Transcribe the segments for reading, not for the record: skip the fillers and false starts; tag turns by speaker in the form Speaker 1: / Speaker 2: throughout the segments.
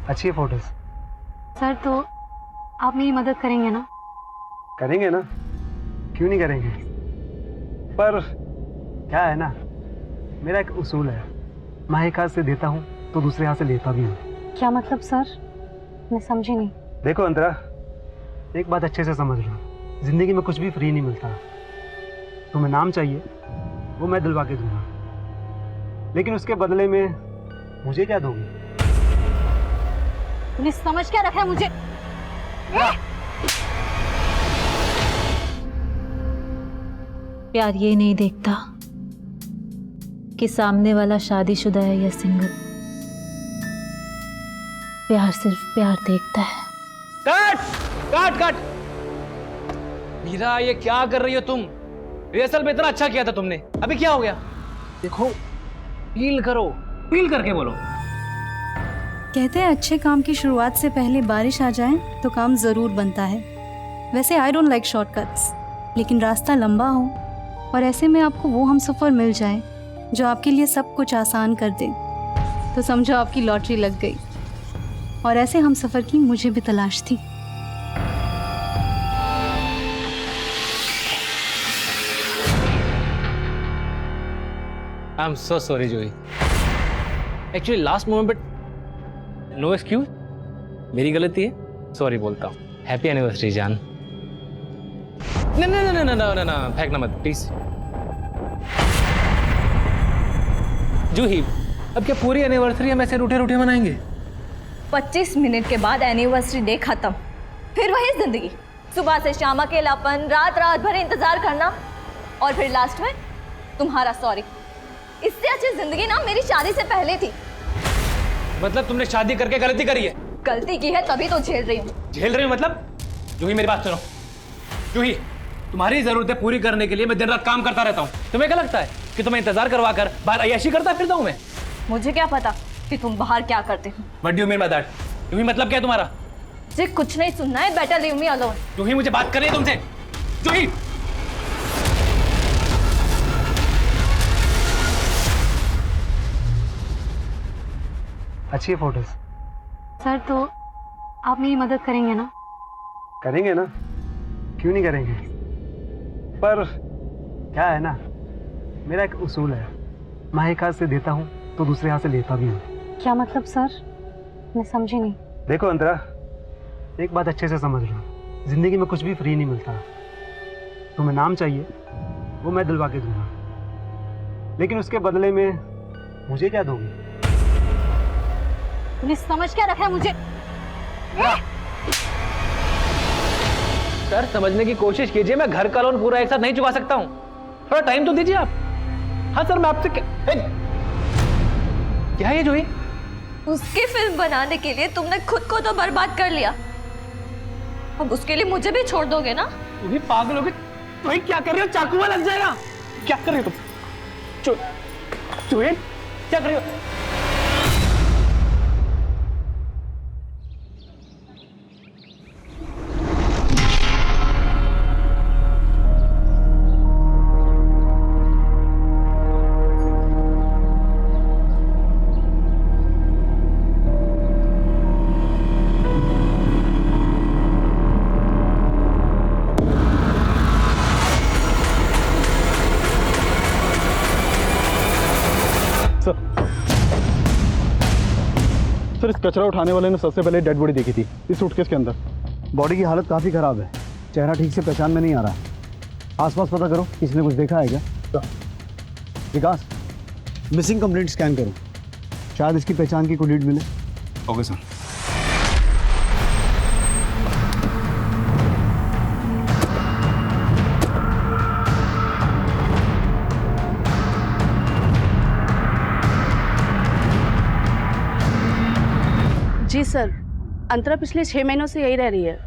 Speaker 1: अच्छी है photos.
Speaker 2: Sir तो आप मेरी मदद करेंगे ना?
Speaker 1: करेंगे ना, क्यों नहीं करेंगे। पर क्या है ना, मेरा एक उसूल है, मैं एक हाथ से देता हूँ तो दूसरे हाथ से लेता भी हूँ।
Speaker 2: क्या मतलब सर? मैं समझी नहीं।
Speaker 1: देखो अंतरा, एक बात अच्छे से समझ लो, जिंदगी में कुछ भी फ्री नहीं मिलता। तुम्हें नाम चाहिए, वो मैं दिलवा के दूंगा, लेकिन उसके बदले में मुझे क्या दोगी?
Speaker 2: तूने समझ क्या रखा है मुझे?
Speaker 3: प्यार ये नहीं देखता कि सामने वाला शादीशुदा है या सिंगल। प्यार सिर्फ प्यार देखता है।
Speaker 4: Cut cut cut. मीरा, ये क्या कर रही हो तुम? रिहर्सल में इतना अच्छा किया था तुमने, अभी क्या हो गया? देखो, फील करो, फील करके बोलो।
Speaker 5: कहते हैं अच्छे काम की शुरुआत से पहले बारिश आ जाए तो काम जरूर बनता है। वैसे आई डोंट लाइक शॉर्टकट्स, लेकिन रास्ता लंबा हो और ऐसे में आपको वो हमसफर मिल जाए जो आपके लिए सब कुछ आसान कर दे, तो समझो आपकी लॉटरी लग गई। और ऐसे हमसफर की मुझे भी तलाश थी।
Speaker 4: I am so sorry Juhi, actually last moment, but no excuse, मेरी गलती है, सॉरी बोलता हूँ। हैप्पी एनिवर्सरी जान। ना ना ना ना ना ना ना, फेंकना मत प्लीज। जूही, अब क्या पूरी एनिवर्सरी हम ऐसे रूठे रूठे मनाएंगे?
Speaker 6: 25 मिनट के बाद एनिवर्सरी डे खत्म, फिर वही जिंदगी, सुबह से शाम अकेलापन, रात रात भर इंतजार करना, और फिर लास्ट में तुम्हारा सॉरी। इससे अच्छी जिंदगी ना मेरी शादी से पहले थी।
Speaker 4: मतलब तुमने शादी करके गलती करी है?
Speaker 6: गलती की है तभी तो झेल रही हूँ।
Speaker 4: झेल रही हो मतलब? जूही मेरी बात सुनो। जूही, तुम्हारी जरूरतें पूरी करने के लिए मैं दिन रात काम करता रहता हूँ। तुम्हें क्या लगता है कि तुम्हें इंतजार करवा कर बाहर अय्याशी करता फिरता हूँ मैं?
Speaker 6: मुझे क्या पता कि तुम बाहर क्या करते हो।
Speaker 4: What do you mean by that? जूही मतलब क्या है तुम्हारा?
Speaker 6: मुझे कुछ नहीं सुनना है, बेटर लीव मी अलोन।
Speaker 4: जूही, मुझे बात करनी है तुमसे। जूही,
Speaker 1: अच्छी है फोटोज।
Speaker 2: सर तो आप मेरी मदद करेंगे ना?
Speaker 1: करेंगे ना, क्यों नहीं करेंगे। पर क्या है ना, मेरा एक उसूल है, मैं एक हाथ से देता हूँ तो दूसरे हाथ से लेता भी हूँ।
Speaker 2: क्या मतलब सर? मैं समझी नहीं।
Speaker 1: देखो अंतरा, एक बात अच्छे से समझ लो, जिंदगी में कुछ भी फ्री नहीं मिलता। तुम्हें नाम चाहिए, वो मैं दिलवा के दूंगा, लेकिन उसके बदले में मुझे क्या दोगी?
Speaker 2: तूने समझ क्या रखा है मुझे?
Speaker 4: सर समझने की कोशिश कीजिए, मैं घर का लोन पूरा एक साथ नहीं चुका सकता हूँ, थोड़ा टाइम तो दीजिए आप। हाँ सर, मैं आपसे क्या है ये जूही?
Speaker 6: उसकी फिल्म बनाने के लिए तुमने खुद को तो बर्बाद कर लिया, अब उसके लिए मुझे भी छोड़ दोगे ना?
Speaker 4: जूही पागल हो गई, जूही क्या कर रही हो? चाकू में लग जाएगा। क्या कर रही हो तुम? जूही क्या कर रही हो?
Speaker 7: सर, इस कचरा उठाने वाले ने सबसे पहले डेड बॉडी देखी थी इस सूटकेस के अंदर।
Speaker 1: बॉडी की हालत काफ़ी ख़राब है, चेहरा ठीक से पहचान में नहीं आ रहा। आसपास पता करो, किसी ने कुछ देखा है क्या? विकास, मिसिंग कंप्लेंट स्कैन करो, शायद इसकी पहचान की कोई लीड मिले।
Speaker 7: Okay sir.
Speaker 8: जी सर, अंतरा पिछले 6 महीनों से यही रह रही है।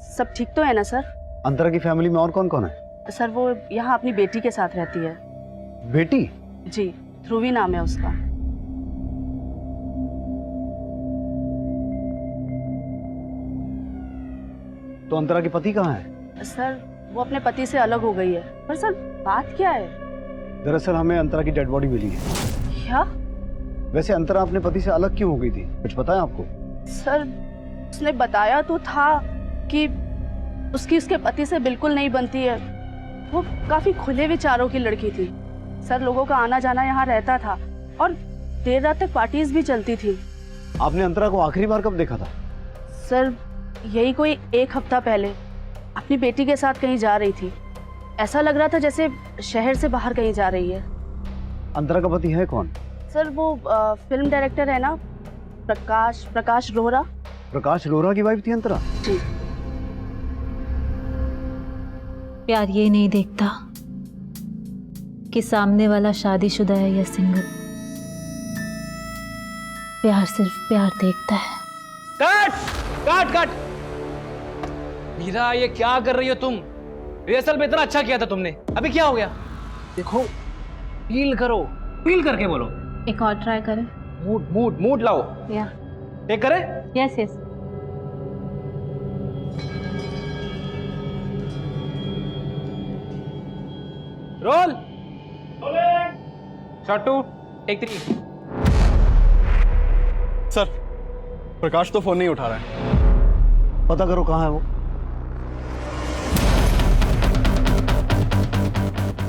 Speaker 8: सब ठीक तो है ना सर?
Speaker 1: अंतरा की फैमिली में और कौन कौन है?
Speaker 8: सर वो यहाँ अपनी बेटी के साथ रहती है।
Speaker 1: बेटी?
Speaker 8: जी, ध्रुवी नाम है उसका।
Speaker 1: तो अंतरा के पति कहाँ है?
Speaker 8: सर वो अपने पति से अलग हो गई है। पर सर बात क्या है?
Speaker 1: दरअसल हमें अंतरा की डेड बॉडी मिली है।
Speaker 8: क्या?
Speaker 1: वैसे अंतरा अपने पति से अलग क्यों हो गई थी, कुछ पता है आपको?
Speaker 8: सर उसने बताया तो था कि उसके पति से बिल्कुल नहीं बनती है। वो काफी खुले विचारों की लड़की थी। सर लोगों का आना जाना यहाँ रहता था और देर रात तक पार्टीज भी चलती थी।
Speaker 1: आपने अंतरा को आखिरी बार कब देखा था?
Speaker 8: सर यही कोई 1 हफ्ता पहले अपनी बेटी के साथ कहीं जा रही थी। ऐसा लग रहा था जैसे शहर से बाहर कहीं जा रही है।
Speaker 1: अंतरा का पति है कौन?
Speaker 8: सर वो फिल्म डायरेक्टर है ना, प्रकाश रोहरा।
Speaker 1: प्रकाश रोहरा की वाइफ थी अंतरा?
Speaker 8: जी।
Speaker 3: प्यार ये नहीं देखता कि सामने वाला शादीशुदा है या सिंगल। प्यार सिर्फ प्यार देखता है।
Speaker 4: Cut cut cut. मीरा ये क्या कर रही हो तुम? रिहर्सल में इतना अच्छा किया था तुमने, अभी क्या हो गया? देखो फील करो, फील करके बोलो।
Speaker 3: एक और ट्राई करें?
Speaker 4: मूड मूड मूड लाओ।
Speaker 3: या
Speaker 4: टेक करे?
Speaker 3: Yes yes.
Speaker 4: Roll. Shot 2 take 3।
Speaker 7: Sir Prakash तो फोन नहीं उठा रहा है।
Speaker 1: पता करो कहाँ है वो।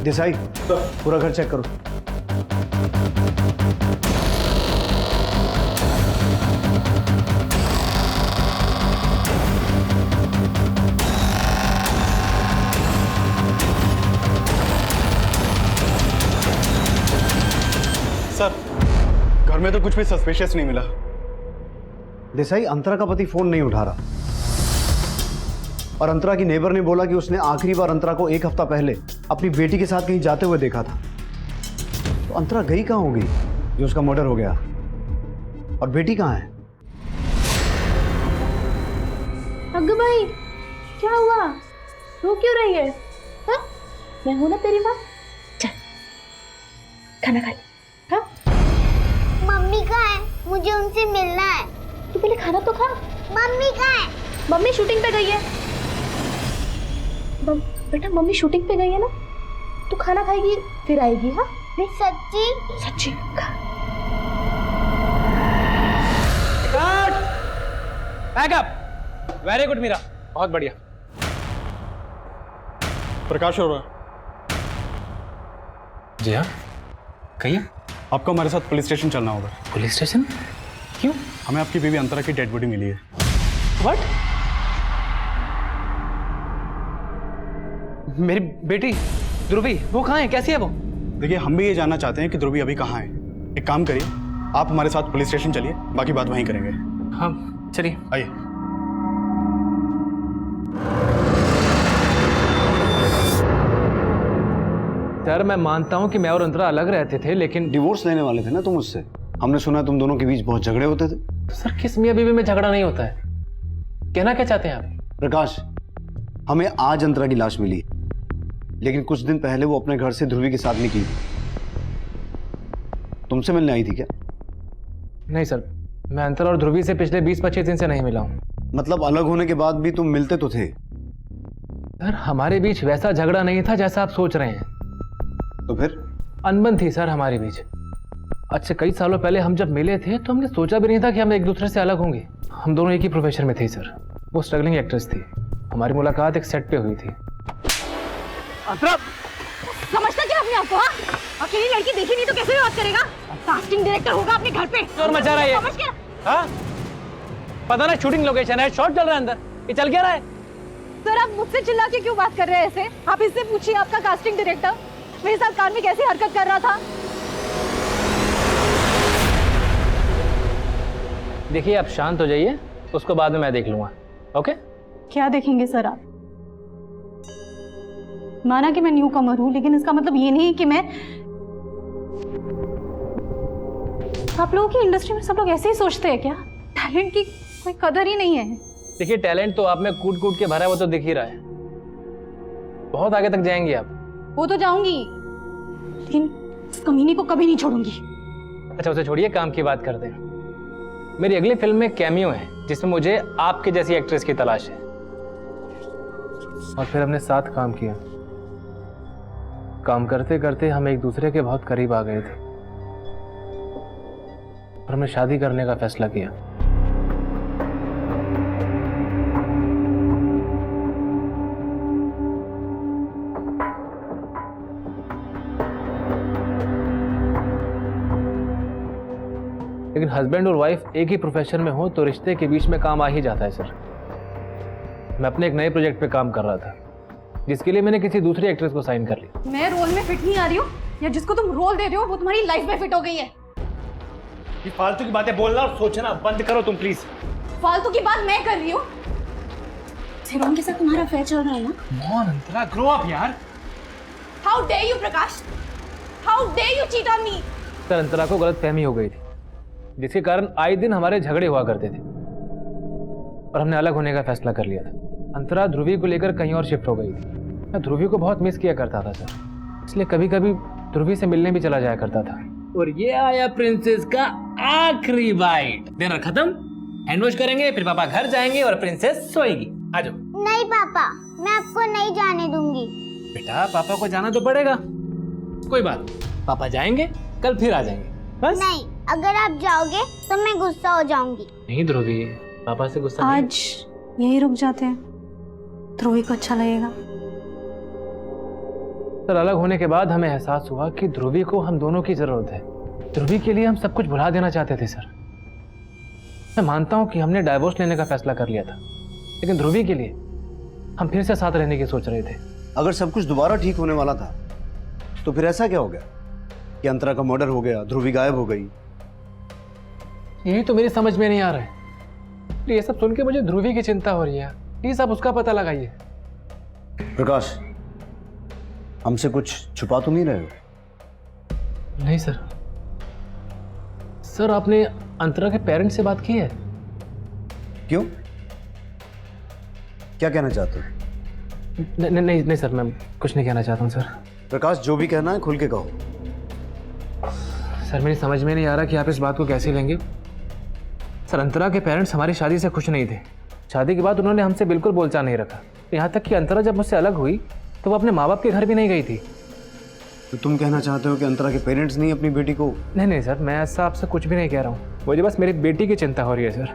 Speaker 1: देसाई पूरा घर चेक करो।
Speaker 7: सर घर में तो कुछ भी सस्पिशियस नहीं मिला।
Speaker 1: देसाई अंतरा का पति फोन नहीं उठा रहा और अंतरा की नेबर ने बोला कि उसने आखिरी बार अंतरा को 1 हफ्ता पहले अपनी बेटी के साथ कहीं जाते हुए देखा था। तो अंतरा गई कहाँ होगी जो उसका मर्डर हो गया? और बेटी कहाँ है?
Speaker 5: अग्गू भाई क्या हुआ? रो क्यों रही है? हाँ? मैं हूं ना तेरी माँ। चल खाना खा ले। हाँ?
Speaker 9: मम्मी कहाँ है? मुझे उनसे मिलना है।
Speaker 5: तू पहले खाना तो खा।
Speaker 9: मम्मी कहाँ है?
Speaker 5: मम्मी शूटिंग पे गई है। बेटा मम्मी शूटिंग पे गई है ना, तू खाना खाएगी फिर आएगी। हाँ नहीं
Speaker 9: सच्ची?
Speaker 5: सच्ची खा।
Speaker 4: बैकअप। वेरी गुड मीरा, बहुत बढ़िया।
Speaker 7: प्रकाश हो रहा
Speaker 4: जी हाँ, कहिए।
Speaker 7: आपको हमारे साथ पुलिस स्टेशन चलना होगा।
Speaker 4: Police station? क्यों?
Speaker 7: हमें आपकी बीवी अंतरा की डेड बॉडी मिली है।
Speaker 4: व्हाट? मेरी बेटी ध्रुवी वो कहाँ है, कैसी है वो?
Speaker 7: देखिए हम भी ये जानना चाहते हैं कि ध्रुवी अभी कहाँ है। एक काम करिए, आप हमारे साथ पुलिस स्टेशन चलिए, बाकी बात वहीं करेंगे।
Speaker 4: हाँ चलिए।
Speaker 7: आइए।
Speaker 4: सर मैं मानता हूँ कि मैं और अंतरा अलग रहते थे, लेकिन
Speaker 1: डिवोर्स लेने वाले थे ना तुम उससे। हमने सुना तुम दोनों के बीच बहुत झगड़े होते थे।
Speaker 4: सर किस मियाँ बीवी में झगड़ा नहीं होता है? कहना क्या चाहते हैं आप?
Speaker 1: प्रकाश, हमें आज अंतरा की लाश मिली, लेकिन कुछ दिन पहले वो अपने घर से ध्रुवी के साथ निकली थी। तुमसे मिलने आई थी क्या?
Speaker 4: नहीं सर, मैं अंतरा और ध्रुवी से पिछले 20-25 दिन से नहीं मिला हूँ।
Speaker 1: मतलब अलग होने के बाद भी तुम मिलते तो थे?
Speaker 4: सर हमारे बीच वैसा झगड़ा नहीं था जैसा आप सोच रहे हैं।
Speaker 1: तो फिर?
Speaker 4: अनबन थी सर हमारे बीच। अच्छा कई सालों पहले हम जब मिले थे तो हमने सोचा भी नहीं था कि हम एक दूसरे से अलग होंगे। हम दोनों एक ही प्रोफेशन में थे सर। वो स्ट्रगलिंग एक्ट्रेस थी, हमारी मुलाकात एक सेट पे हुई थी।
Speaker 6: समझता क्या अपने आप को? हाँ? अकेली लड़की देखी नहीं तो कैसे बात करेगा? कास्टिंग डायरेक्टर होगा अपने घर पे।
Speaker 4: शोर मचा रहा है।
Speaker 6: समझ गया?
Speaker 4: हाँ? पता ना शूटिंग लोकेशन है, शॉट चल रहा है अंदर, ये चल क्या रहा है?
Speaker 6: सर आप मुझसे चिल्ला के क्यों बात कर रहे हैं ऐसे? आप इससे पूछिए आपका कास्टिंग डायरेक्टर मेरे साथ कार में कैसे हरकत कर रहा था।
Speaker 4: देखिए आप शांत हो जाइए, उसको बाद में मैं देख लूंगा। ओके?
Speaker 5: क्या देखेंगे सर आप? माना कि मैं न्यू कमर हूं, लेकिन इसका मतलब ये नहीं कि मैं। आप लोगों की इंडस्ट्री में सब लोग ऐसे ही सोचते हैं क्या? टैलेंट की कोई कदर ही नहीं है।
Speaker 4: देखिए टैलेंट तो आप में कूट कूट के भरा है, वो तो दिख ही रहा है। बहुत आगे तक जाएंगे आप।
Speaker 5: वो तो जाऊंगी, लेकिन इस कमीनी को कभी नहीं छोड़ूंगी।
Speaker 4: अच्छा उसे छोड़िए, काम की बात करते हैं। मेरी अगली फिल्म में कैमियो है जिसमें मुझे आपके जैसी एक्ट्रेस की तलाश है। और फिर हमने साथ काम किया। काम करते करते हम एक दूसरे के बहुत करीब आ गए थे और हमने शादी करने का फैसला किया। लेकिन हस्बैंड और वाइफ एक ही प्रोफेशन में हो तो रिश्ते के बीच में काम आ ही जाता है सर। मैं अपने एक नए प्रोजेक्ट पे काम कर रहा था, जिसके लिए मैंने किसी दूसरी एक्ट्रेस को साइन कर लिया।
Speaker 8: मैं रोल में फिट नहीं आ रही हूँ, या जिसको तुम रोल दे रहे हो वो तुम्हारी लाइफ में फिट हो गई है?
Speaker 10: ये फालतू की बातें बोलना और सोचना बंद करो तुम प्लीज।
Speaker 8: फालतू की बात मैं कर रही हूँ? शिरोन के साथ तुम्हारा अफेयर चल रहा है ना?
Speaker 10: कमॉन अंतरा, ग्रो अप यार।
Speaker 8: How dare you, Prakash? How dare you cheat on me?
Speaker 4: Sir Antara को गलतफहमी हो गई थी, जिसके कारण आए दिन हमारे झगड़े हुआ करते थे और हमने अलग होने का फैसला कर लिया था। अंतरा ध्रुवी को लेकर कहीं और शिफ्ट हो गई थी। मैं ध्रुवी को बहुत मिस किया करता था सर, इसलिए कभी कभी ध्रुवी से मिलने भी चला जाया करता था। और ये आया प्रिंसेस का आखिरी बाइट। डिनर खत्म, हैंड वॉश करेंगे, फिर पापा घर जाएंगे और प्रिंसेस सोएगी। आ जाओ।
Speaker 9: नहीं पापा, मैं आपको नहीं जाने दूंगी।
Speaker 4: बेटा पापा को जाना तो पड़ेगा, कोई बात नहीं, पापा जाएंगे, कल फिर आ जाएंगे बस।
Speaker 9: नहीं, अगर आप जाओगे तो मैं गुस्सा हो जाऊंगी।
Speaker 4: नहीं ध्रुवी, पापा से गुस्सा नहीं।
Speaker 5: आज यही रुक जाते हैं, ध्रुवी को अच्छा लगेगा।
Speaker 4: सर अलग होने के बाद हमें एहसास हुआ कि ध्रुवी को हम दोनों की जरूरत है। ध्रुवी के लिए हम सब कुछ भुला देना चाहते थे सर। मैं मानता हूं कि हमने डाइवोर्स लेने का फैसला कर लिया था, लेकिन ध्रुवी के लिए हम फिर से साथ रहने की सोच रहे थे।
Speaker 1: अगर सब कुछ दोबारा ठीक होने वाला था तो फिर ऐसा क्या हो गया कि अंतरा का मर्डर हो गया, ध्रुवी गायब हो गई?
Speaker 4: यही तो मेरी समझ में नहीं आ रहा है। ये सब सुन के मुझे ध्रुवी की चिंता हो रही है। प्लीज आप उसका पता लगाइए।
Speaker 1: प्रकाश, हमसे कुछ छुपा तो नहीं रहे हो?
Speaker 4: नहीं सर। सर आपने अंतरा के पेरेंट्स से बात की है?
Speaker 1: क्यों, क्या कहना चाहते हो?
Speaker 4: नहीं सर, मैं कुछ नहीं कहना चाहता हूँ सर।
Speaker 1: प्रकाश, जो भी कहना है खुल के कहो।
Speaker 4: सर मेरी समझ में नहीं आ रहा कि आप इस बात को कैसे लेंगे। सर अंतरा के पेरेंट्स हमारी शादी से खुश नहीं थे। शादी के बाद उन्होंने हमसे बिल्कुल बोलचाल नहीं रखा। यहाँ तक कि अंतरा जब मुझसे अलग हुई तो वो अपने माँ बाप के घर भी नहीं गई थी।
Speaker 1: तो तुम कहना चाहते हो कि अंतरा के पेरेंट्स नहीं अपनी बेटी को?
Speaker 4: नहीं सर, मैं ऐसा आपसे कुछ भी नहीं कह रहा हूँ। मुझे बस मेरी बेटी की चिंता हो रही है सर।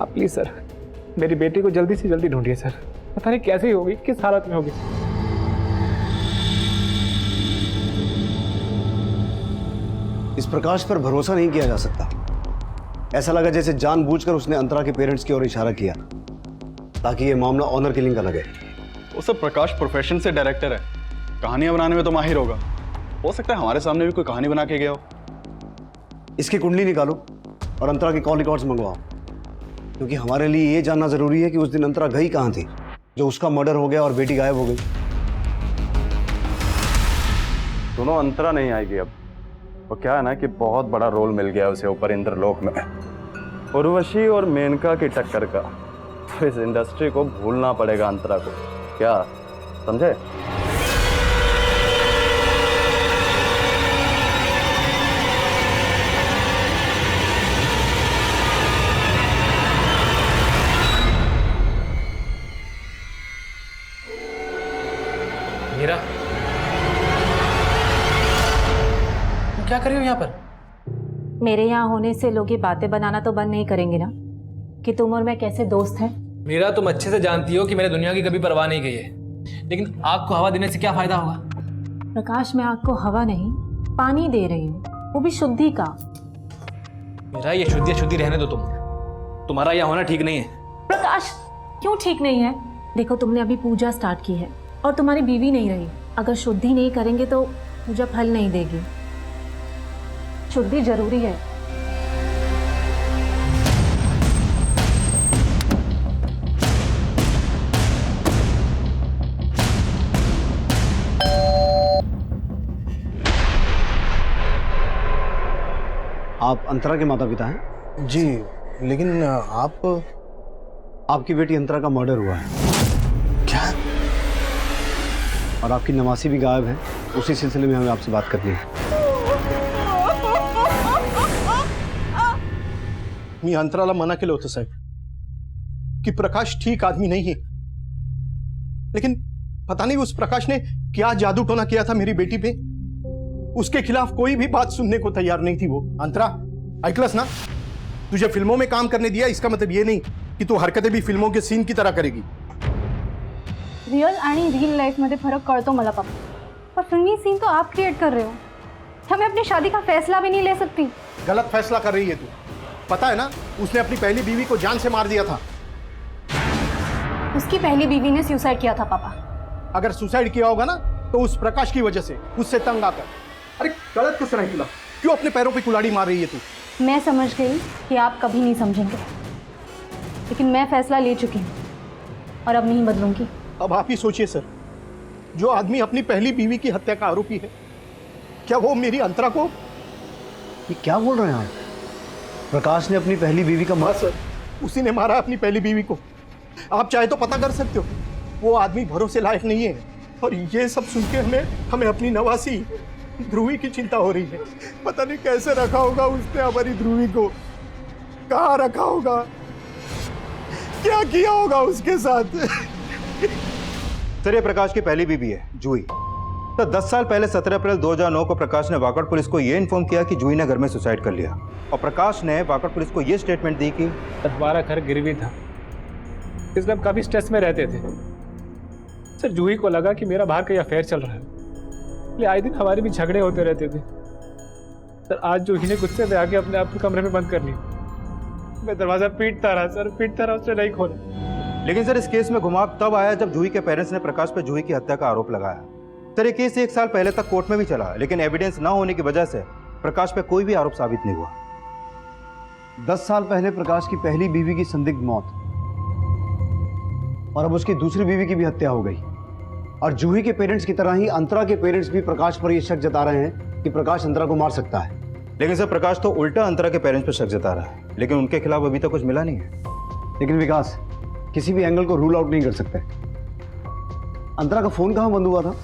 Speaker 4: आप प्लीज़ सर मेरी बेटी को जल्दी से जल्दी ढूंढिए सर। पता नहीं कैसी होगी, किस हालत में होगी।
Speaker 1: इस प्रकाश पर भरोसा नहीं किया जा सकता। ऐसा लगा जैसे जानबूझकर उसने अंतरा के पेरेंट्स की ओर इशारा किया ताकि ये मामला ऑनर किलिंग का लगे।
Speaker 7: वो सब प्रकाश प्रोफेशन से डायरेक्टर है, कहानियां बनाने में तो माहिर होगा। हो सकता है हमारे सामने भी कोई कहानी बना के गया हो।
Speaker 1: इसकी कुंडली निकालो और अंतरा के कॉल रिकॉर्ड्स मंगवाओ, क्योंकि हमारे लिए ये जानना जरूरी है कि उस दिन अंतरा गई कहाँ थी जो उसका मर्डर हो गया और बेटी गायब हो गई।
Speaker 11: दोनों अंतरा नहीं आएगी अब। वो क्या है ना कि बहुत बड़ा रोल मिल गया उसे ऊपर इंद्रलोक में, उर्वशी और मेनका की टक्कर का। तो इस इंडस्ट्री को भूलना पड़ेगा अंतरा को, क्या समझे?
Speaker 4: मीरा, तुम क्या कर रही हो यहाँ पर?
Speaker 3: मेरे यहाँ होने से लोग ये बातें बनाना तो बंद नहीं करेंगे ना कि तुम और मैं कैसे दोस्त हैं।
Speaker 4: मीरा, तुम अच्छे से जानती हो कि मैंने दुनिया की कभी परवाह नहीं की है, लेकिन आग को हवा देने से क्या फायदा होगा?
Speaker 3: प्रकाश, मैं आग को हवा नहीं पानी दे रही हूँ, वो भी शुद्धि का।
Speaker 4: मीरा, ये शुद्धि रहने दो। तुम्हारा यहाँ होना ठीक नहीं है।
Speaker 3: प्रकाश, क्यों ठीक नहीं है? देखो तुमने अभी पूजा स्टार्ट की है और तुम्हारी बीवी नहीं रही। अगर शुद्धि नहीं करेंगे तो पूजा फल नहीं देगी। शुद्धि जरूरी है।
Speaker 1: आप अंतरा के माता पिता हैं?
Speaker 10: जी, लेकिन
Speaker 1: आपकी बेटी अंतरा का मर्डर हुआ है।
Speaker 10: क्या?
Speaker 1: और आपकी नवासी भी गायब है। उसी सिलसिले में हमें आपसे बात करनी है।
Speaker 10: मी अंतराला मना केलं होतं साहेब कि प्रकाश ठीक आदमी नहीं है, लेकिन पता नहीं उस प्रकाश ने क्या जादू टोना किया था मेरी बेटी पे। उसके खिलाफ कोई भी बात सुनने को तैयार नहीं थी वो। अंतरा, ऐकलंस ना? तुझे फिल्मों में काम करने दिया, इसका मतलब ये नहीं कि तू हरकतें भी फिल्मों के सीन की तरह करेगी।
Speaker 5: रियल आणि रियल लाइफ मध्ये फरक कळतो मला पापा, पर फिल्मी सीन तो आप क्रिएट कर रहे हो। क्या मैं अपनी शादी का फैसला भी नहीं ले सकती?
Speaker 10: गलत फैसला कर रही है तू। पता है ना, उसने अपनी पहली बीवी को जान से मार दिया था।
Speaker 2: उसकी पहली बीवी ने सुसाइड किया था पापा।
Speaker 10: अगर सुसाइड किया होगा ना तो उस प्रकाश की वजह से, उससे तंग आकर। अरे गलत किस तरह किया? क्यों अपने पैरों पे कुल्हाड़ी मार रही है तू?
Speaker 2: मैं समझ गई कि आप कभी नहीं समझेंगे, लेकिन मैं फैसला ले चुकी हूँ और अब नहीं बदलूंगी।
Speaker 10: अब आप ही सोचिए सर, जो आदमी अपनी पहली बीवी की हत्या का आरोपी है, क्या वो मेरी अंतरा को?
Speaker 1: ये क्या बोल रहे हैं आप? प्रकाश ने अपनी पहली बीवी का
Speaker 10: सर, उसी ने मारा अपनी पहली बीवी को। आप चाहे तो पता कर सकते हो, वो आदमी भरोसे लायक नहीं है। और ये सब सुन के हमें अपनी नवासी ध्रुवी की चिंता हो रही है। पता नहीं कैसे रखा होगा उसने हमारी ध्रुवी को, कहाँ रखा होगा, क्या किया होगा उसके साथ।
Speaker 12: सर, ये प्रकाश की पहली बीवी है जूही। तो 10 साल पहले 17 अप्रैल 2009 को प्रकाश ने वाकड़ पुलिस को यह इन्फॉर्म किया कि जूही ने घर में सुसाइड कर लिया। और प्रकाश ने वाकड़ पुलिस को यह स्टेटमेंट दी कि
Speaker 4: हमारा घर गिरवी था, इसलिए हम काफ़ी स्ट्रेस में रहते थे। सर, जूही को लगा कि मेरा बाहर कहीं अफेयर चल रहा है, इसलिए आए दिन हमारे भी झगड़े होते रहते थे। सर, आज जूही ने गुस्से में आके अपने आप को कमरे में बंद कर लिया। मैं दरवाज़ा पीटता रहा सर, पीटता रहा, उसने नहीं खोला।
Speaker 12: लेकिन सर, इस केस में घुमाव तब आया जब जूही के पेरेंट्स ने प्रकाश पर जूही की हत्या का आरोप लगाया। सर, ये केस 1 साल पहले तक कोर्ट में भी चला, लेकिन एविडेंस ना होने की वजह से प्रकाश पे कोई भी आरोप साबित नहीं हुआ।
Speaker 1: 10 साल पहले प्रकाश की पहली बीवी की संदिग्ध मौत, और अब उसकी दूसरी बीवी की भी हत्या हो गई। और जूही के पेरेंट्स की तरह ही अंतरा के पेरेंट्स भी प्रकाश पर यह शक जता रहे हैं कि प्रकाश अंतरा को मार सकता है।
Speaker 12: लेकिन सर, प्रकाश तो उल्टा अंतरा के पेरेंट्स पर शक जता रहा है, लेकिन उनके खिलाफ अभी तक कुछ मिला नहीं है।
Speaker 1: लेकिन विकास, किसी भी एंगल को रूल आउट नहीं कर सकते। अंतरा का फोन कहाँ बंद हुआ था?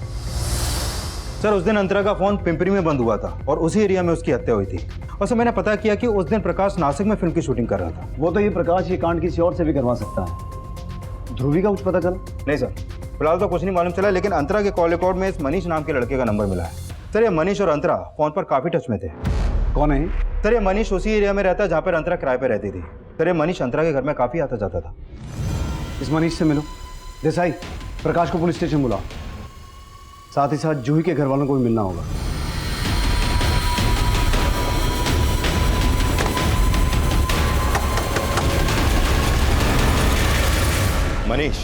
Speaker 12: सर, उस दिन अंतरा का फोन पिंपरी में बंद हुआ था और उसी एरिया में उसकी हत्या हुई थी। और सर, मैंने पता किया कि उस दिन प्रकाश नासिक में फिल्म की शूटिंग कर रहा था।
Speaker 1: वो तो ये प्रकाश ये कांड किसी और से भी करवा सकता है। ध्रुवी का कुछ पता चला?
Speaker 12: नहीं सर, फिलहाल तो कुछ नहीं मालूम चला, लेकिन अंतरा के कॉल रिकॉर्ड में इस मनीष नाम के लड़के का नंबर मिला है। सर, ये मनीष और अंतरा फोन पर काफी टच में थे।
Speaker 1: कौन है?
Speaker 12: सर, ये मनीष उसी एरिया में रहता है जहाँ पर अंतरा किराए पे रहती थी। सर, ये मनीष अंतरा के घर में काफी आता जाता था।
Speaker 1: इस मनीष से मिलो। देसाई, प्रकाश को पुलिस स्टेशन बुलाओ। साथ ही साथ जूही के घर वालों को भी मिलना होगा।
Speaker 12: मनीष,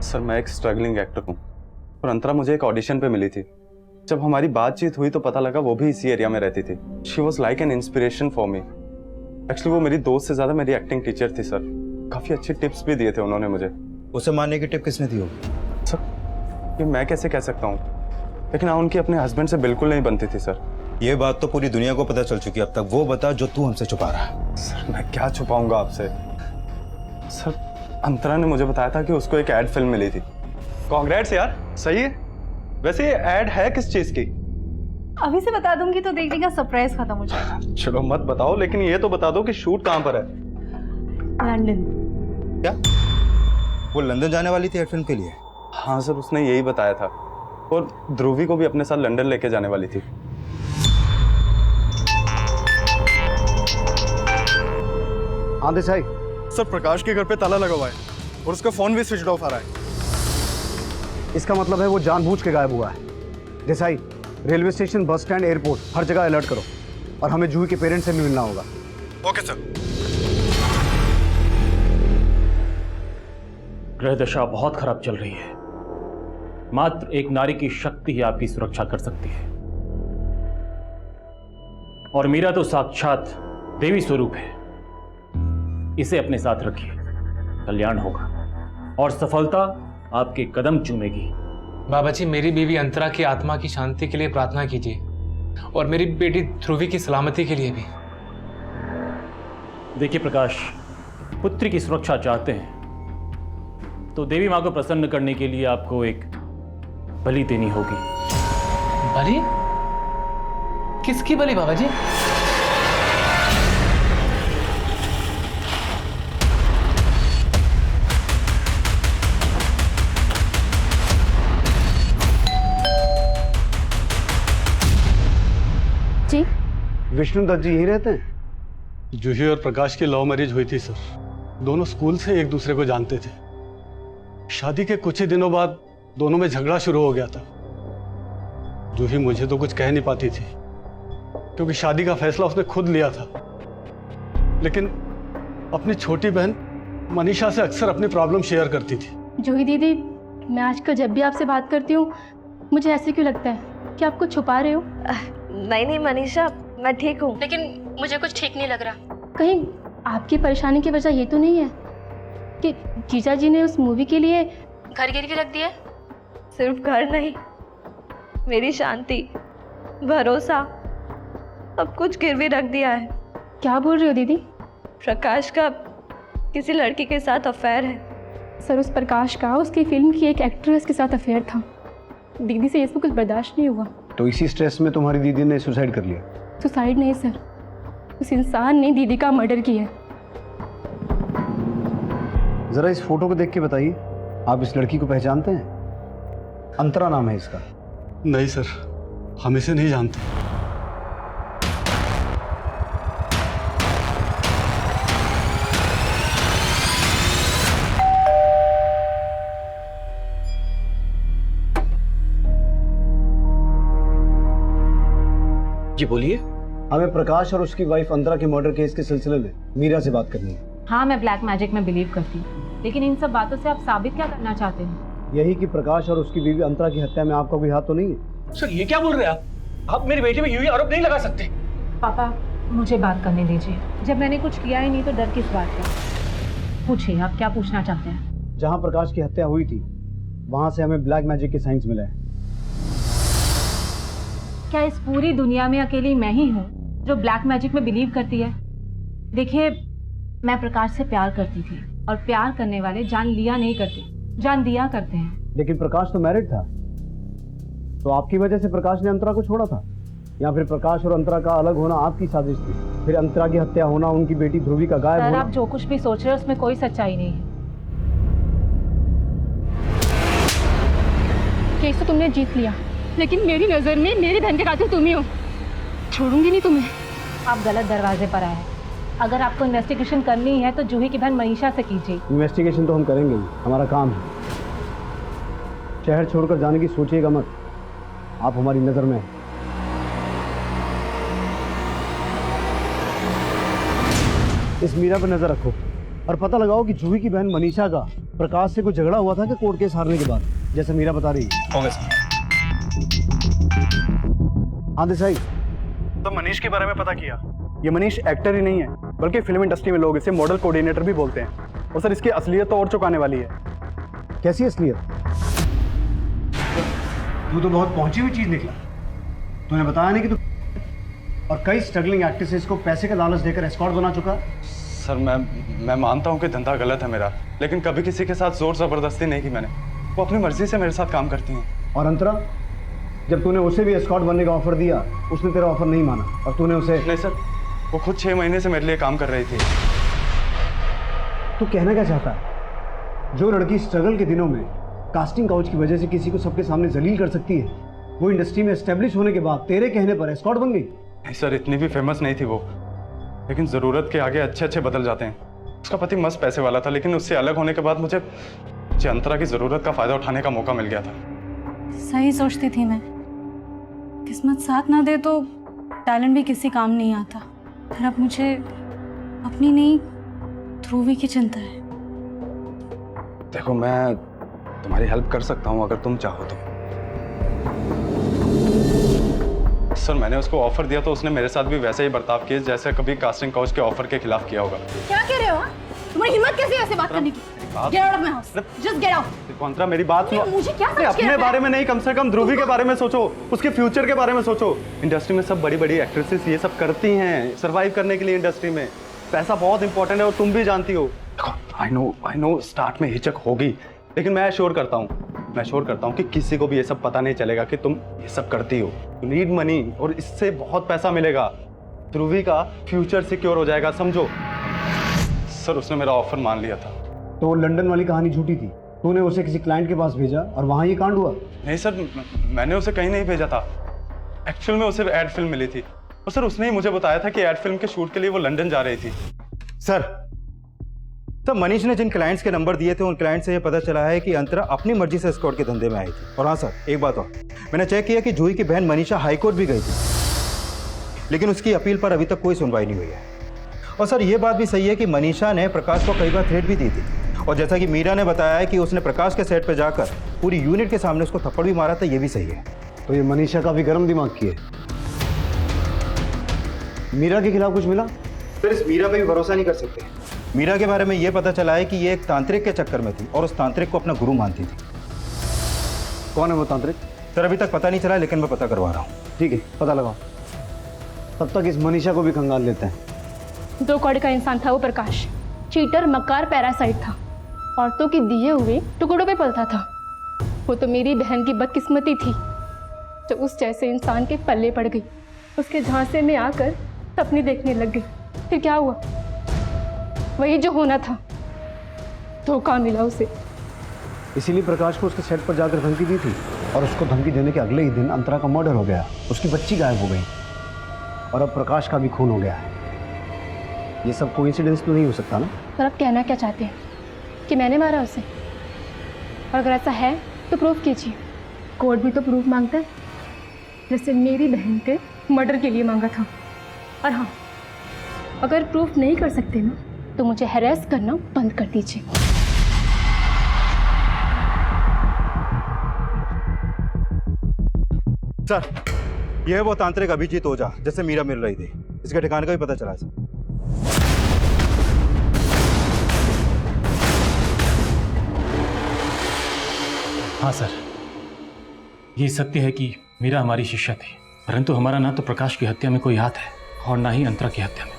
Speaker 11: सर, मैं एक स्ट्रगलिंग एक्टर हूँ और अंतरा मुझे एक ऑडिशन पे मिली थी। जब हमारी बातचीत हुई तो पता लगा वो भी इसी एरिया में रहती थी। She was like an inspiration for me. Actually वो मेरी दोस्त से ज़्यादा मेरी एक्टिंग टीचर थी सर। काफ़ी अच्छे टिप्स भी दिए थे उन्होंने मुझे।
Speaker 12: उसे मारने की टिप किसने दी होगी?
Speaker 11: सर, ये मैं कैसे कह सकता हूँ, लेकिन हाँ, उनकी अपने हस्बैंड से बिल्कुल नहीं बनती थी सर।
Speaker 12: ये बात तो पूरी दुनिया को पता चल चुकी है। अब तक वो बता जो तू हमसे छुपा रहा है।
Speaker 11: सर, मैं क्या छुपाऊंगा आपसे। सर, अंतरा ने मुझे बताया था कि उसको एक एड फिल्म मिली थी। कांग्रेट्स यार, सही है। वैसे ये एड है किस चीज की?
Speaker 2: अभी से बता दूंगी तो देखने का सरप्राइज खत्म हो जाएगा।
Speaker 11: चलो मत बताओ, लेकिन ये तो बता दो कि शूट कहाँ पर है।
Speaker 2: लंदन।
Speaker 12: क्या वो लंदन जाने वाली थी एड फिल्म के लिए?
Speaker 11: हाँ सर, उसने यही बताया था। और ध्रुवी को भी अपने साथ लंदन लेके जाने वाली थी।
Speaker 1: हाँ देसाई।
Speaker 7: सर, प्रकाश के घर पे ताला लगा हुआ है और उसका फोन भी स्विच ऑफ आ रहा है।
Speaker 1: इसका मतलब है वो जानबूझ के गायब हुआ है। Desai, railway station, bus stand, airport, हर जगह अलर्ट करो और हमें जूही के पेरेंट्स से भी मिलना होगा।
Speaker 7: Okay sir.
Speaker 13: ग्रह दशा बहुत खराब चल रही है। मात्र एक नारी की शक्ति ही आपकी सुरक्षा कर सकती है, और मीरा तो साक्षात देवी स्वरूप है। इसे अपने साथ रखिए, कल्याण होगा और सफलता आपके कदम चूमेगी।
Speaker 4: बाबा जी, मेरी बीवी अंतरा की आत्मा की शांति के लिए प्रार्थना कीजिए और मेरी बेटी ध्रुवी की सलामती के लिए भी।
Speaker 13: देखिए प्रकाश, पुत्री की सुरक्षा चाहते हैं तो देवी मां को प्रसन्न करने के लिए आपको एक बलि देनी होगी।
Speaker 4: बलि? किसकी बलि बाबा जी?
Speaker 2: जी,
Speaker 1: विष्णु दत्त जी यही रहते हैं?
Speaker 7: जूही और प्रकाश की लव मैरिज हुई थी सर। दोनों स्कूल से एक दूसरे को जानते थे। शादी के कुछ ही दिनों बाद दोनों में झगड़ा शुरू हो गया था। जूही मुझे तो कुछ कह नहीं पाती थी, क्योंकि शादी का फैसला उसने खुद लिया था। लेकिन अपनी छोटी बहन मनीषा से अक्सर अपनी प्रॉब्लम शेयर करती थी।
Speaker 14: जूही दीदी, मैं आजकल जब भी आपसे बात करती हूँ मुझे ऐसे क्यों लगता है कि आप कुछ छुपा रहे हो?
Speaker 6: नहीं नहीं मनीषा, मैं ठीक हूँ।
Speaker 14: लेकिन मुझे कुछ ठीक नहीं लग रहा। कहीं आपकी परेशानी की वजह ये तो नहीं है कि जीजा जी ने उस मूवी के लिए घर गिरवी रख दिया?
Speaker 6: सिर्फ घर नहीं, मेरी शांति, भरोसा, सब कुछ गिरवी रख दिया है।
Speaker 14: क्या बोल रही हो दीदी?
Speaker 6: प्रकाश का किसी लड़की के साथ अफेयर है।
Speaker 14: सर, उस प्रकाश का उसकी फिल्म की एक एक्ट्रेस के साथ अफेयर था। दीदी से इसमें कुछ बर्दाश्त नहीं हुआ।
Speaker 1: तो इसी स्ट्रेस में तुम्हारी दीदी ने सुसाइड कर लिया?
Speaker 14: सुसाइड नहीं सर, उस इंसान ने दीदी का मर्डर किया।
Speaker 1: जरा इस फोटो को देख के बताइए, आप इस लड़की को पहचानते हैं? अंतरा नाम है इसका।
Speaker 7: नहीं सर, हम इसे नहीं जानते।
Speaker 4: जी बोलिए।
Speaker 1: हमें प्रकाश और उसकी वाइफ अंतरा के मर्डर केस के सिलसिले में मीरा से बात करनी है।
Speaker 3: हाँ, मैं ब्लैक मैजिक में बिलीव करती हूँ, लेकिन इन सब बातों से आप साबित क्या करना चाहते हैं?
Speaker 1: यही कि प्रकाश और उसकी बीवी अंतरा की हत्या में आपका कोई हाथ तो नहीं है?
Speaker 4: सर ये क्या बोल रहे हैं आप मेरी बेटी में यूं ही आरोप नहीं लगा सकते।
Speaker 3: पापा, मुझे बात करने दीजिए। जब मैंने कुछ किया ही नहीं तो डर किस बात का? पूछिए, आप क्या पूछना चाहते हैं?
Speaker 1: जहाँ प्रकाश की हत्या हुई थी वहां से हमें ब्लैक मैजिक के साइंस मिले हैं।
Speaker 3: क्या इस पूरी दुनिया में अकेली मैं ही हूँ जो ब्लैक मैजिक में बिलीव करती है? देखिए, मैं प्रकाश से प्यार करती थी और प्यार करने वाले जान लिया नहीं करते, जान दिया करते हैं।
Speaker 1: लेकिन प्रकाश तो मैरिड था, तो आपकी वजह से प्रकाश ने अंतरा को छोड़ा था, या फिर प्रकाश और अंतरा का अलग होना आपकी साजिश थी? फिर अंतरा की हत्या होना, उनकी बेटी ध्रुवी का गायब होना।
Speaker 3: आप जो कुछ भी सोच रहे हो उसमें कोई सच्चाई नहीं है।
Speaker 14: केस तो तुमने जीत लिया, लेकिन मेरी नजर में मेरी बहन के कातिल तुम ही हो। छोड़ूंगी नहीं तुम्हें।
Speaker 3: आप गलत दरवाजे पर आए हैं। अगर आपको इन्वेस्टिगेशन करनी है तो जूही की बहन मनीषा से कीजिए।
Speaker 1: इन्वेस्टिगेशन तो हम करेंगे ही, हमारा काम है। शहर छोड़कर जाने की सोचिएगा मत, आप हमारी नजर में हैं। इस मीरा पर नजर रखो और पता लगाओ कि जूही की बहन मनीषा का प्रकाश से कोई झगड़ा हुआ था कि कोर्ट केस हारने के बाद, जैसा मीरा बता रही है।
Speaker 10: Okay sir.
Speaker 1: हाँ देसाई,
Speaker 10: तो मनीष के बारे में पता किया। ये मनीष एक्टर ही नहीं है, बल्कि फिल्म इंडस्ट्री में लोग इसे मॉडल कोऑर्डिनेटर भी बोलते हैं। और सर, इसकी असलियत तो और चुकाने वाली है।
Speaker 1: कैसी असलियत? तू तो बहुत पहुंची हुई चीज निकला। तूने बताया नहीं कि तू और कई स्ट्रगलिंग एक्ट्रेसेस को पैसे का लालच देकर एस्कॉर्ट बना चुका।
Speaker 11: सर मैं मानता हूँ कि धंधा गलत है मेरा, लेकिन कभी किसी के साथ जोर जबरदस्ती नहीं की मैंने। वो अपनी मर्जी से मेरे साथ काम करती हैं।
Speaker 1: और अंतरा, जब तूने उसे भी एस्कॉर्ट बनने का ऑफर दिया, उसने तेरा ऑफर नहीं माना और तूने उसे।
Speaker 11: नहीं सर, वो खुद 6 महीने से मेरे लिए काम कर रही थी।
Speaker 1: तू कहना क्या चाहता है? जो लड़की स्ट्रगल के दिनों में कास्टिंग काउच की वजह से किसी को सबके सामने जलील कर सकती है, वो इंडस्ट्री में एस्टेब्लिश होने के बाद तेरे कहने पर एस्कॉर्ट बन गई।
Speaker 11: नहीं सर, इतनी भी फेमस नहीं थी वो, लेकिन ज़रूरत के आगे अच्छे बदल जाते हैं। उसका पति मस्त पैसे वाला था, लेकिन उससे अलग होने के बाद मुझे अंतरा की ज़रूरत का फ़ायदा उठाने का मौका मिल गया था।
Speaker 5: सही सोचती थी मैं, किस्मत साथ ना दे तो टैलेंट भी किसी काम नहीं आता। फिर अब मुझे अपनी नहीं, ध्रुवी की चिंता है।
Speaker 11: देखो, मैं तुम्हारी हेल्प कर सकता हूँ अगर तुम चाहो तो। सर, मैंने उसको ऑफर दिया तो उसने मेरे साथ भी वैसे ही बर्ताव किया जैसे कभी कास्टिंग काउच के ऑफर के खिलाफ किया होगा।
Speaker 14: क्या कह रहे हो? तुम्हारी हिम्मत कैसे ऐसे बात करने की? Get out of my house. Just get out.
Speaker 11: अंतरा, मेरी बात सुनो।
Speaker 14: मुझे क्या समझ के
Speaker 11: अपने बारे में नहीं, कम से कम ध्रुवी के बारे में सोचो, उसके फ्यूचर के बारे में सोचो। इंडस्ट्री में सब बड़ी एक्ट्रेसेस ये सब करती हैं सर्वाइव करने के लिए। इंडस्ट्री में पैसा बहुत इंपॉर्टेंट है और तुम भी जानती हो। आई नो स्टार्ट में हिचक होगी, लेकिन मैं श्योर करता हूँ कि किसी को भी ये सब पता नहीं चलेगा कि तुम ये सब करती हो। यू नीड मनी और इससे बहुत पैसा मिलेगा। ध्रुवी का फ्यूचर सिक्योर हो जाएगा, समझो। सर, उसने मेरा ऑफर मान लिया था।
Speaker 1: तो वो लंदन वाली कहानी झूठी थी, तूने उसे किसी क्लाइंट के पास भेजा और वहां ये कांड हुआ?
Speaker 11: नहीं सर, मैंने उसे कहीं नहीं भेजा था। एक्चुअल में उसे एड फिल्म मिली थी और सर उसने ही मुझे बताया था कि एड फिल्म के शूट के लिए वो लंदन जा रही थी।
Speaker 12: सर, मनीष ने जिन क्लाइंट्स के नंबर दिए थे उन क्लाइंट से ये पता चला है कि अंतरा अपनी मर्जी से एस्कॉर्ट के धंधे में आई थी। और हाँ सर, एक बात और, मैंने चेक किया कि जूही की बहन मनीषा हाईकोर्ट भी गई थी। लेकिन उसकी अपील पर अभी तक कोई सुनवाई नहीं हुई है। और सर ये बात भी सही है कि मनीषा ने प्रकाश को कई बार थ्रेट भी दी थी, और जैसा कि मीरा ने बताया है कि उसने प्रकाश के सेट पर जाकर पूरी यूनिट के सामने उसको थप्पड़ भी मारा था, ये भी सही है।
Speaker 1: तो ये मनीषा काफी गर्म दिमाग की है। मीरा के खिलाफ कुछ मिला?
Speaker 12: फिर इस मीरा पे भी भरोसा नहीं कर सकते। मीरा के बारे में ये पता चला है कि ये एक तांत्रिक के चक्कर में थी और उस तांत्रिक को अपना गुरु मानती थी।
Speaker 1: कौन है वो तांत्रिक?
Speaker 12: सर अभी तक पता नहीं चला, लेकिन मैं पता करवा रहा हूँ।
Speaker 1: ठीक है, पता लगाओ। तब तक इस मनीषा को भी खंगाल लेते हैं।
Speaker 14: 2 कौड़ी का इंसान था वो प्रकाश, चीटर, मक्कार, पैरासाइट था, औरतों के दिए हुए टुकड़ों पे पलता था। वो तो मेरी बहन की बदकिस्मती थी जो उस जैसे इंसान के पल्ले पड़ गई, उसके झांसे में आकर सपने देखने लग गई। फिर क्या हुआ? वही जो होना था, धोखा मिला उसे।
Speaker 1: इसीलिए प्रकाश को उसके सेट पर जाकर धमकी दी थी, और उसको धमकी देने के अगले ही दिन अंतरा का मर्डर हो गया, उसकी बच्ची गायब हो गई, और अब प्रकाश का भी खून हो गया है। ये सब कोइंसिडेंस तो नहीं हो सकता ना?
Speaker 14: पर आप कहना क्या चाहते हैं कि मैंने मारा उसे? और अगर ऐसा है तो प्रूफ कीजिए। कोर्ट भी तो प्रूफ मांगता है, जैसे मेरी बहन के मर्डर के लिए मांगा था। और हाँ, अगर प्रूफ नहीं कर सकते ना तो मुझे हैरेस करना बंद कर दीजिए।
Speaker 12: सर यह है वो तांत्रिक अभिजीत ओझा जैसे मीरा मिल रही थी, इसके ठिकाने का भी पता चला सर।
Speaker 13: हाँ सर, ये सत्य है कि मीरा हमारी शिष्या थी, परंतु हमारा ना तो प्रकाश की हत्या में कोई हाथ है और ना ही अंतरा की हत्या में।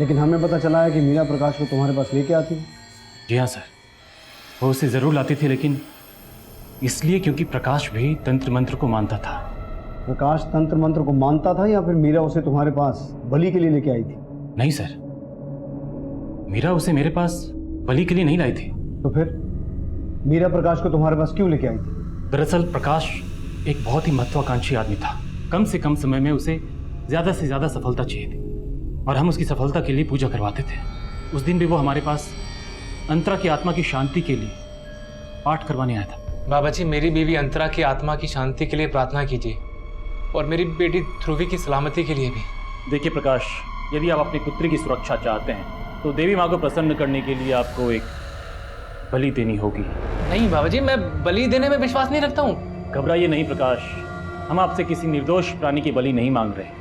Speaker 1: लेकिन हमें पता चला है कि मीरा प्रकाश को तुम्हारे पास लेके आती है।
Speaker 13: जी हाँ सर, वो उसे ज़रूर लाती थी, लेकिन इसलिए क्योंकि प्रकाश भी तंत्र मंत्र को मानता था।
Speaker 1: प्रकाश तंत्र मंत्र को मानता था या फिर मीरा उसे तुम्हारे पास बलि के लिए लेके आई थी?
Speaker 13: नहीं सर, मीरा उसे मेरे पास बलि के लिए नहीं लाई थी।
Speaker 1: तो फिर मीरा प्रकाश को तुम्हारे पास क्यों लेके आई थी?
Speaker 13: दरअसल प्रकाश एक बहुत ही महत्वाकांक्षी आदमी था। कम से कम समय में उसे ज़्यादा से ज़्यादा सफलता चाहिए थी, और हम उसकी सफलता के लिए पूजा करवाते थे। उस दिन भी वो हमारे पास अंतरा की आत्मा की शांति के लिए पाठ करवाने आया था।
Speaker 4: बाबा जी, मेरी बीवी अंतरा की आत्मा की शांति के लिए प्रार्थना कीजिए, और मेरी बेटी ध्रुवी की सलामती के लिए भी।
Speaker 13: देखिए प्रकाश, यदि आप अपनी पुत्री की सुरक्षा चाहते हैं तो देवी माँ को प्रसन्न करने के लिए आपको एक बलि देनी होगी।
Speaker 4: नहीं बाबा जी, मैं बलि देने में विश्वास नहीं रखता हूँ।
Speaker 13: घबराइए नहीं प्रकाश, हम आपसे किसी निर्दोष प्राणी की बलि नहीं मांग रहे।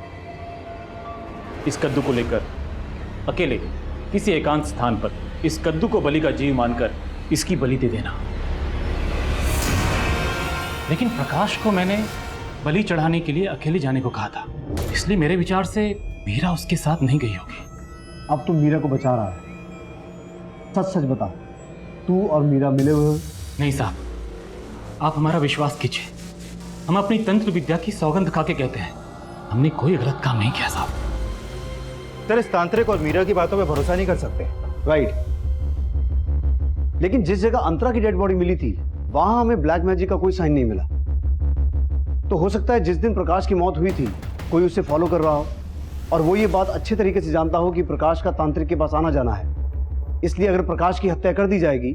Speaker 13: इस कद्दू को लेकर अकेले किसी एकांत स्थान पर इस कद्दू को बलि का जीव मानकर इसकी बलि दे देना। लेकिन प्रकाश को मैंने बलि चढ़ाने के लिए अकेले जाने को कहा था, इसलिए मेरे विचार से मीरा उसके साथ नहीं गई होगी।
Speaker 1: अब तुम मीरा को बचा रहा है, सच सच बता, तू और मीरा मिले हुए हो?
Speaker 13: नहीं साहब, आप हमारा विश्वास कीजिए, हम अपनी तंत्र विद्या की सौगंध खा के कहते हैं, हमने कोई गलत काम नहीं किया साहब।
Speaker 12: सर इस तांत्रिक और मीरा की बातों पे भरोसा नहीं कर सकते।
Speaker 1: राइट, लेकिन जिस जगह अंतरा की डेड बॉडी मिली थी वहां हमें ब्लैक मैजिक का कोई साइन नहीं मिला। तो हो सकता है जिस दिन प्रकाश की मौत हुई थी कोई उसे फॉलो कर रहा हो, और वो ये बात अच्छे तरीके से जानता हो कि प्रकाश का तांत्रिक के पास आना जाना है। इसलिए अगर प्रकाश की हत्या कर दी जाएगी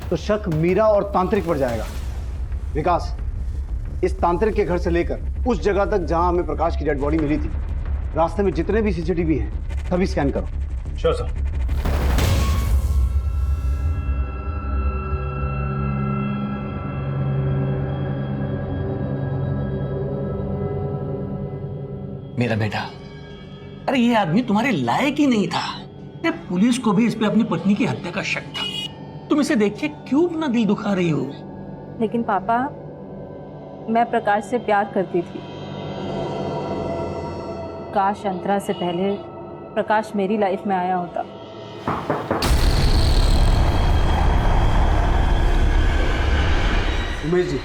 Speaker 1: तो शक मीरा और तांत्रिक पर जाएगा। विकास, इस तांत्रिक के घर से लेकर उस जगह तक जहां हमें प्रकाश की डेड बॉडी मिली थी, रास्ते में जितने भी सीसीटीवी हैं सभी स्कैन करो।
Speaker 12: Sure sir.
Speaker 15: मेरा बेटा, अरे ये आदमी तुम्हारे लायक ही नहीं था। अरे पुलिस को भी इस पे अपनी पत्नी की हत्या का शक था। तुम इसे देख के क्यों अपना दिल दुखा रही हो?
Speaker 3: लेकिन पापा, मैं प्रकाश से प्यार करती थी। काश अंतरा से पहले प्रकाश मेरी लाइफ में आया होता।
Speaker 1: उमेश जी,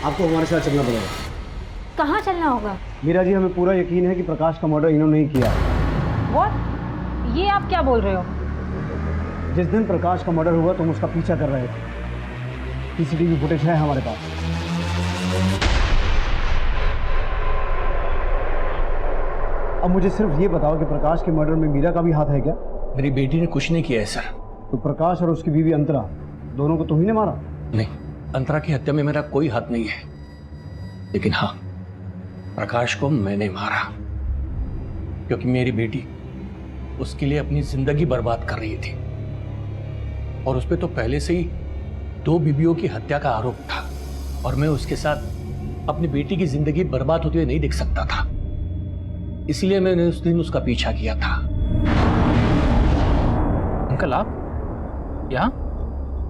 Speaker 1: आपको हमारे साथ चलना पड़ेगा।
Speaker 2: कहाँ चलना होगा?
Speaker 1: मीरा जी, हमें पूरा यकीन है कि प्रकाश का मर्डर इन्होंने ही किया।
Speaker 3: व्हाट? ये आप क्या बोल रहे हो?
Speaker 1: जिस दिन प्रकाश का मर्डर हुआ तुम उसका पीछा कर रहे थे, सीसीटीवी फुटेज है हमारे पास। अब मुझे सिर्फ ये बताओ कि प्रकाश के मर्डर में मीरा का भी हाथ है क्या?
Speaker 15: मेरी बेटी ने कुछ नहीं किया है सर।
Speaker 1: तो प्रकाश और उसकी बीवी अंतरा दोनों को तुम ही ने मारा?
Speaker 15: नहीं, अंतरा की हत्या में मेरा कोई हाथ नहीं है, लेकिन हाँ, प्रकाश को मैंने मारा। क्योंकि मेरी बेटी उसके लिए अपनी जिंदगी बर्बाद कर रही थी और उस पर तो पहले से ही 2 बीवियों की हत्या का आरोप था और मैं उसके साथ अपनी बेटी की जिंदगी बर्बाद होते हुए नहीं देख सकता था। इसलिए मैंने उस दिन उसका पीछा किया था।
Speaker 4: अंकल आप यहाँ?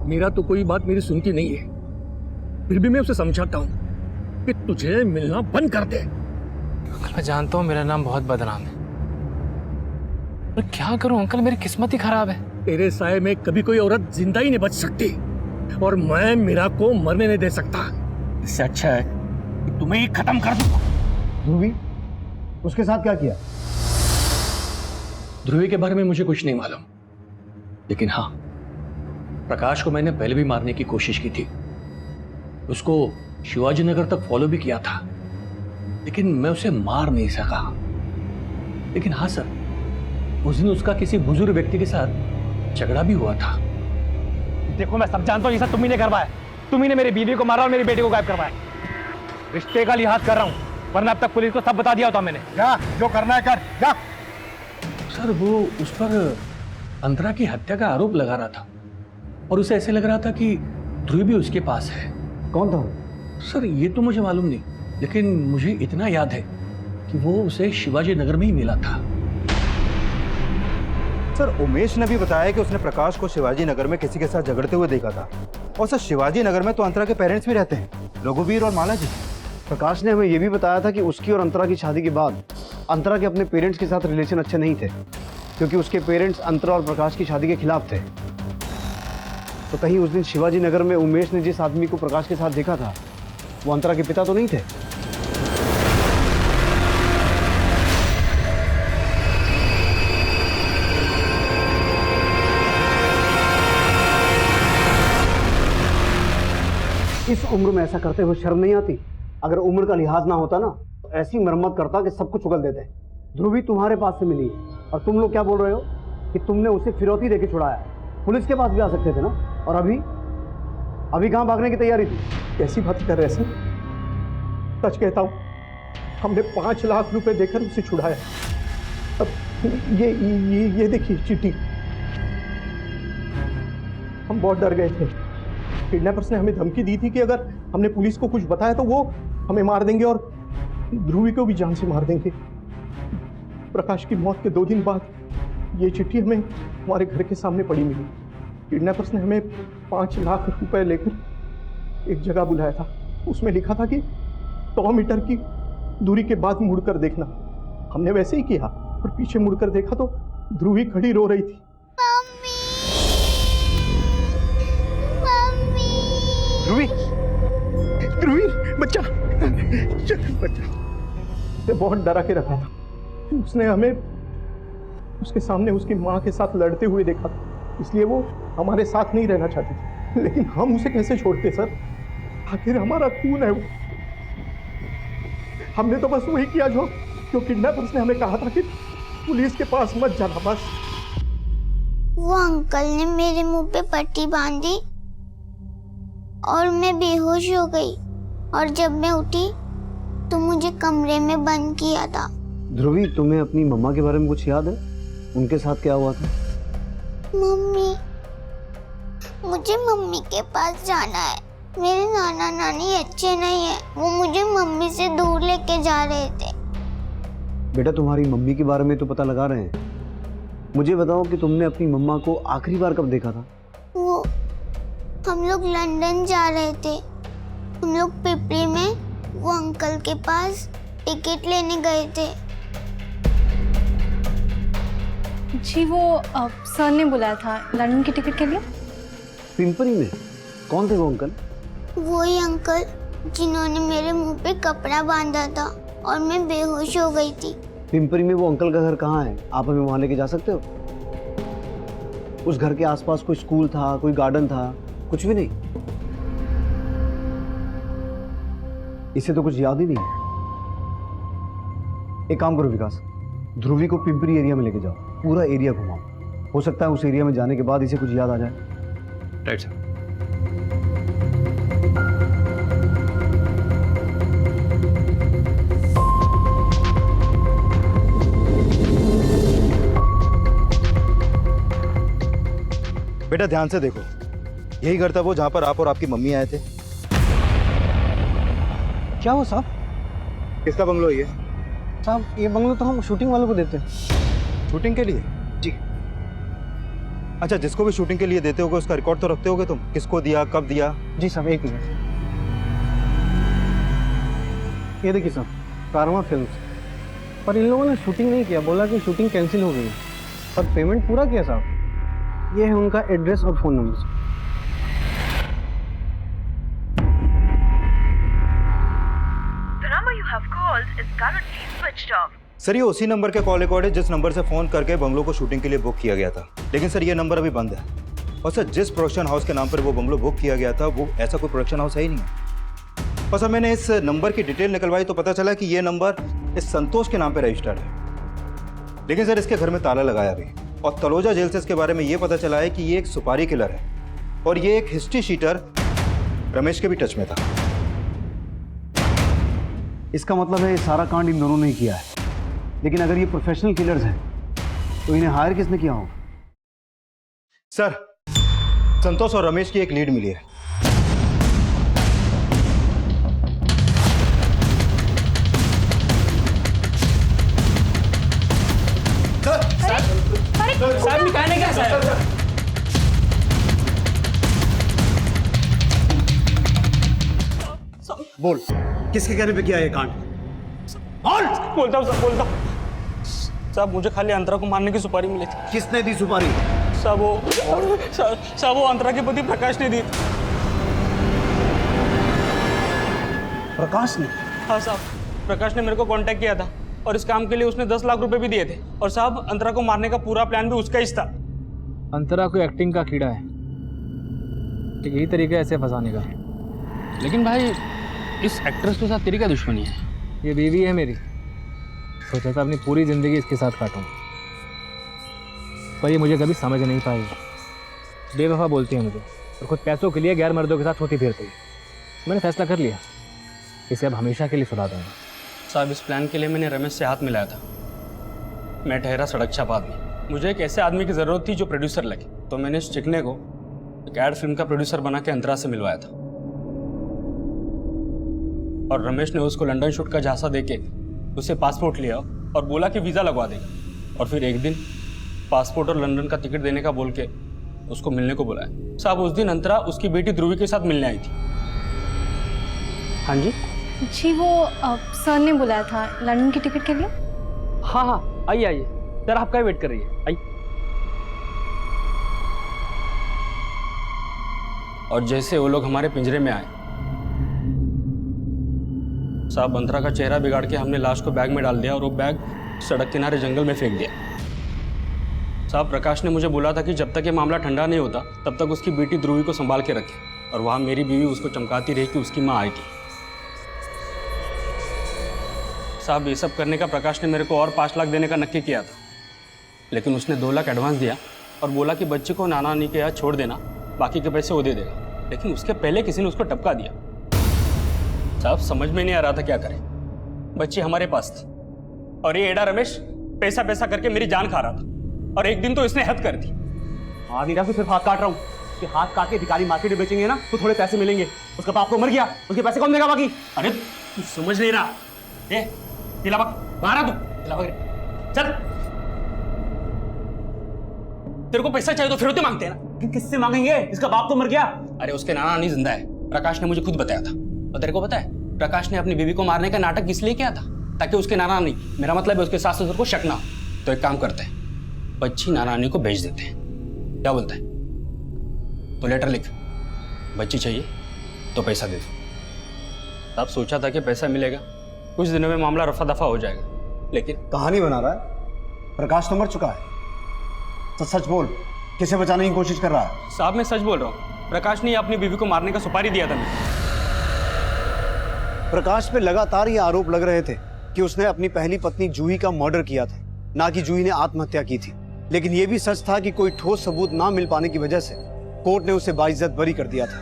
Speaker 15: मेरा तो कोई बात मेरी सुनती नहीं है, फिर भी मैं उसे समझाता हूं कि तुझे मिलना बंद कर दे।
Speaker 4: अंकल मैं जानता हूँ मेरा नाम बहुत बदनाम है, पर क्या करूं अंकल, मेरी किस्मत ही खराब है।
Speaker 15: तेरे साए में कभी कोई औरत जिंदा ही नहीं बच सकती और मैं मीरा को मरने नहीं दे सकता। इससे अच्छा है कि तुम्हें ही खत्म कर दूं।
Speaker 1: ध्रुवी, उसके साथ क्या किया?
Speaker 15: ध्रुवी के बारे में मुझे कुछ नहीं मालूम, लेकिन हाँ, प्रकाश को मैंने पहले भी मारने की कोशिश की थी। उसको शिवाजी नगर तक फॉलो भी किया था, लेकिन मैं उसे मार नहीं सका। लेकिन हाँ सर, उस दिन उसका किसी बुजुर्ग व्यक्ति के साथ झगड़ा भी हुआ था।
Speaker 4: देखो मैं सब जानता हूँ, ये सब तुम्ही ने करवाया। तुम्ही ने मेरी बीवी को मारा और मेरी बेटी को गायब करवाया। रिश्ते का लिहाज कर रहा हूँ, वरना अब तक पुलिस को सब बता दिया होता मैंने।
Speaker 10: जा, जो करना है कर, जा।
Speaker 15: सर वो उस पर अंतरा की हत्या का आरोप लगा रहा था और उसे ऐसे लग रहा था कि ध्रुव भी उसके पास है।
Speaker 1: कौन था?
Speaker 15: सर ये तो मुझे मालूम नहीं, लेकिन मुझे इतना याद है कि वो उसे शिवाजी नगर में ही मिला था।
Speaker 12: सर उमेश ने भी बताया कि उसने प्रकाश को शिवाजी नगर में किसी के साथ झगड़ते हुए देखा था। और सर शिवाजी नगर में तो अंतरा के पेरेंट्स भी रहते हैं, रघुवीर और माला जी।
Speaker 1: प्रकाश ने हमें यह भी बताया था कि उसकी और अंतरा की शादी के बाद अंतरा के अपने पेरेंट्स के साथ रिलेशन अच्छे नहीं थे, क्योंकि उसके पेरेंट्स अंतरा और प्रकाश की शादी के खिलाफ थे। तो कहीं उस दिन शिवाजी नगर में उमेश ने जिस आदमी को प्रकाश के साथ देखा था वो अंतरा के पिता तो नहीं थे? इस उम्र में ऐसा करते हुए शर्म नहीं आती? अगर उम्र का लिहाज ना होता ना तो ऐसी मरम्मत करता कि सब कुछ उगल देते। ध्रुवी तुम्हारे पास से मिली है और तुम लोग क्या बोल रहे हो कि तुमने उसे फिरौती देके छुड़ाया। पुलिस के पास भी आ सकते थे ना। और अभी कहाँ भागने की तैयारी थी?
Speaker 10: कैसी बात कर रहे हैं सर? सच कहता हूँ, हमने 5 लाख रुपए देकर उसे छुड़ाया। अब ये देखिए चिट्ठी। हम बहुत डर गए थे। किडनैपर्स ने हमें धमकी दी थी कि अगर हमने पुलिस को कुछ बताया तो वो हमें मार देंगे और ध्रुवी को भी जान से मार देंगे। प्रकाश की मौत के 2 दिन बाद ये चिट्ठी हमें हमारे घर के सामने पड़ी मिली। किडनैपर्स ने हमें 5 लाख रुपए लेकर एक जगह बुलाया था। उसमें लिखा था कि 100 मीटर की दूरी के बाद मुड़कर देखना। हमने वैसे ही किया और पीछे मुड़कर देखा तो ध्रुवी खड़ी रो रही थी। ध्रुवी, ध्रुवी बच्चा, बच्चा बहुत डरा के रखा था। उसने हमें उसके सामने उसकी माँ के साथ लड़ते हुए देखा था, इसलिए वो हमारे साथ नहीं रहना चाहती थी। लेकिन हम उसे कैसे छोड़ते सर? आखिर हमारा खून है वो। हमने तो बस वही किया जो किडनैपर्स ने हमें कहा था कि पुलिस के पास मत जाना। बस
Speaker 9: वो अंकल ने मेरे मुंह पे पट्टी बांधी और मैं बेहोश हो गई, और जब मैं उठी तो मुझे कमरे में बंद किया था।
Speaker 1: ध्रुवी, तुम्हें अपनी मम्मा के बारे में कुछ याद है? उनके साथ क्या हुआ था?
Speaker 9: मम्मी, मुझे मम्मी के पास जाना है। मेरे नाना नानी अच्छे नहीं है, वो मुझे मम्मी से दूर लेके जा रहे थे।
Speaker 1: बेटा तुम्हारी मम्मी के बारे में तो पता लगा रहे हैं, मुझे बताओ कि तुमने अपनी मम्मा को आखिरी बार कब देखा था?
Speaker 9: वो हम लोग लंदन जा रहे थे। हम लोग पिपरी में वो अंकल के पास टिकट लेने गए थे।
Speaker 2: जी वो सर ने बुलाया था लंदन की टिकट के लिए।
Speaker 1: पिंपरी में? कौन थे वो अंकल?
Speaker 9: वही अंकल जिन्होंने मेरे मुंह पे कपड़ा बांधा था और मैं बेहोश हो गई थी।
Speaker 1: पिंपरी में वो अंकल का घर कहाँ है? आप हमें वहाँ लेके जा सकते हो? उस घर के आसपास कोई स्कूल था, कोई गार्डन था? कुछ भी नहीं? इसे तो कुछ याद ही नहीं है। एक काम करो विकास, ध्रुवी को पिंपरी एरिया में लेके जाओ, पूरा एरिया घुमाओ। हो सकता है उस एरिया में जाने के बाद इसे कुछ याद आ जाए।
Speaker 4: Right sir.
Speaker 12: बेटा ध्यान से देखो, यही घर था वो जहां पर आप और आपकी मम्मी आए थे।
Speaker 1: क्या हो साहब?
Speaker 12: किसका बंगलो है ये?
Speaker 1: साहब ये बंगलो तो हम शूटिंग वालों को देते हैं।
Speaker 12: शूटिंग के लिए?
Speaker 1: जी।
Speaker 12: अच्छा, जिसको भी शूटिंग के लिए देते होगे उसका रिकॉर्ड तो रखते होगे तुम, किसको दिया, कब दिया?
Speaker 1: जी साहब, एक मिनट। ये देखिए साहब, कारवां फिल्म्स, पर इन लोगों ने शूटिंग नहीं किया, बोला कि शूटिंग कैंसिल हो गई, पर पेमेंट पूरा किया साहब। ये है उनका एड्रेस और फ़ोन नंबर।
Speaker 12: सर ये उसी नंबर के कॉल रिकॉर्ड है जिस नंबर से फोन करके बंगलो को शूटिंग के लिए बुक किया गया था, लेकिन सर ये नंबर अभी बंद है। और सर जिस प्रोडक्शन हाउस के नाम पर वो बंगलो बुक किया गया था वो ऐसा कोई प्रोडक्शन हाउस है ही नहीं है। और सर मैंने इस नंबर की डिटेल निकलवाई तो पता चला कि ये नंबर इस संतोष के नाम पर रजिस्टर्ड है, लेकिन सर इसके घर में ताला लगाया अभी। और तलोजा जेल से इसके बारे में ये पता चला है कि ये एक सुपारी किलर है और ये एक हिस्ट्री शीटर रमेश के भी टच में था।
Speaker 1: इसका मतलब है ये सारा कांड इन दोनों ने ही किया है, लेकिन अगर ये प्रोफेशनल किलर्स हैं तो इन्हें हायर किसने किया होगा?
Speaker 12: सर संतोष और रमेश की एक लीड मिली है।
Speaker 4: साहब निकालने क्या सर?
Speaker 1: बोल, किसके कहने पे किया ये कांड? बोल!
Speaker 4: बोलता हूँ साहब, बोलता हूँ साहब। मुझे खाली अंतरा को मारने की सुपारी मिली थी।
Speaker 1: किसने दी सुपारी?
Speaker 4: साहब वो अंतरा के पति प्रकाश ने दी।
Speaker 1: प्रकाश ने?
Speaker 4: हाँ साहब, प्रकाश ने मेरे को कांटेक्ट किया था और इस काम के लिए उसने 10 लाख रुपए भी दिए थे। और साहब अंतरा को मारने का पूरा प्लान भी उसका ही था।
Speaker 13: अंतरा कोई एक्टिंग का कीड़ा है, तो यही तरीका है ऐसे फंसाने का। लेकिन भाई इस एक्ट्रेस के साथ तेरी क्या दुश्मनी है? ये बीवी है मेरी, सोचा था अपनी पूरी ज़िंदगी इसके साथ काटूं, पर ये मुझे कभी समझ नहीं पाई। बेवफा बोलती है मुझे और खुद पैसों के लिए गैर मर्दों के साथ होती फिरती है। मैंने फैसला कर लिया, इसे अब हमेशा के लिए सुला दूंगा।
Speaker 4: साहब इस प्लान के लिए मैंने रमेश से हाथ मिलाया था। मैं ठहरा सड़क छाप आदमी, मुझे एक ऐसे आदमी की ज़रूरत थी जो प्रोड्यूसर लगे, तो मैंने इस चिकने को एक एड फिल्म का प्रोड्यूसर बना के अंतरा से मिलवाया था। और रमेश ने उसको लंदन शूट का झांसा देके उसे पासपोर्ट लिया और बोला कि वीज़ा लगवा देगा। और फिर एक दिन पासपोर्ट और लंदन का टिकट देने का बोल के उसको मिलने को बुलाया। साहब उस दिन अंतरा उसकी बेटी ध्रुवी के साथ मिलने आई थी। हाँ जी
Speaker 5: जी, वो सर ने बुलाया था लंदन की टिकट के लिए।
Speaker 4: हाँ हाँ, आइए आइए, सर आपका ही वेट कर रही है, आइए। और जैसे वो लोग हमारे पिंजरे में आए, साहब अंतरा का चेहरा बिगाड़ के हमने लाश को बैग में डाल दिया और वो बैग सड़क किनारे जंगल में फेंक दिया। साहब प्रकाश ने मुझे बोला था कि जब तक ये मामला ठंडा नहीं होता तब तक उसकी बेटी ध्रुवी को संभाल के रखे, और वहाँ मेरी बीवी उसको चमकाती रही कि उसकी माँ आएगी। साहब ये सब करने का प्रकाश ने मेरे को और 5 लाख देने का नक्की किया था, लेकिन उसने 2 लाख एडवांस दिया और बोला कि बच्चे को नाना नानी के यहाँ छोड़ देना, बाकी के पैसे वो दे देगा। लेकिन उसके पहले किसी ने उसको टपका दिया। साहब समझ में नहीं आ रहा था क्या करें, बच्ची हमारे पास थी और ये एडा रमेश पैसा पैसा करके मेरी जान खा रहा था। और एक दिन तो इसने हद कर दी।
Speaker 1: आधी रात से सिर्फ हाथ काट रहा हूँ कि हाथ काट के भिखारी मार्केट में बेचेंगे ना तो थोड़े पैसे मिलेंगे। उसका बाप तो मर गया, उसके पैसे कौन देगा बाकी?
Speaker 4: अरे तू समझ नहीं रहा। बाहर तू चल, तेरे को पैसा चाहिए तो फिरौती मांगते हैं ना।
Speaker 1: किससे मांगेंगे? इसका बाप तो मर गया।
Speaker 4: अरे उसके नाना नानी जिंदा है, प्रकाश ने मुझे खुद बताया था। और तेरे को पता है प्रकाश ने अपनी बीवी को मारने का नाटक इसलिए किया था ताकि उसके नाना नानी, मेरा मतलब है उसके सास ससुर को शक ना हो। तो एक काम करते हैं, बच्ची नाना नानी को भेज देते हैं, क्या बोलता है? तो लेटर लिख, बच्ची चाहिए तो पैसा दे दो। अब सोचा था कि पैसा मिलेगा, कुछ दिनों में मामला रफा दफा हो जाएगा, लेकिन
Speaker 1: कहानी बना रहा है। प्रकाश तो मर चुका है, तो सच बोल, किसे बचाने की कोशिश कर रहा है?
Speaker 4: साहब मैं सच बोल रहा हूँ, प्रकाश ने अपनी बीवी को मारने का सुपारी दिया था मुझे।
Speaker 1: प्रकाश पे लगातार ये आरोप लग रहे थे कि उसने अपनी पहली पत्नी जूही का मर्डर किया था, ना कि जूही ने आत्महत्या की थी। लेकिन यह भी सच था कि कोई ठोस सबूत ना मिल पाने की वजह से कोर्ट ने उसे बाइज्जत बरी कर दिया था।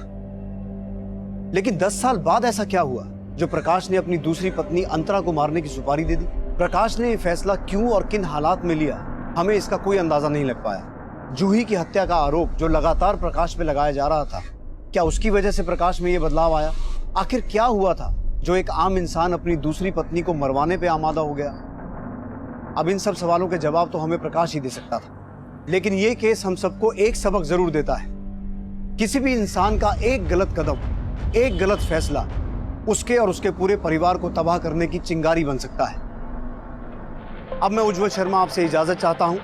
Speaker 1: लेकिन 10 साल बाद ऐसा क्या हुआ जो प्रकाश ने अपनी दूसरी पत्नी अंतरा को मारने की सुपारी दे दी? प्रकाश ने यह फैसला क्यों और किन हालात में लिया, हमें इसका कोई अंदाजा नहीं लग पाया। जूही की हत्या का आरोप जो लगातार प्रकाश पे लगाया जा रहा था, क्या उसकी वजह से प्रकाश में ये बदलाव आया? आखिर क्या हुआ था जो एक आम इंसान अपनी दूसरी पत्नी को मरवाने पे आमादा हो गया? अब इन सब सवालों के जवाब तो हमें प्रकाश ही दे सकता था, लेकिन ये केस हम सबको एक सबक जरूर देता है। किसी भी इंसान का एक गलत कदम, एक गलत फैसला उसके और उसके पूरे परिवार को तबाह करने की चिंगारी बन सकता है। अब मैं उज्जवल शर्मा आपसे इजाजत चाहता हूं।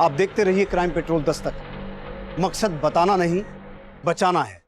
Speaker 1: आप देखते रहिए क्राइम पेट्रोल दस्तक। मकसद बताना नहीं, बचाना है।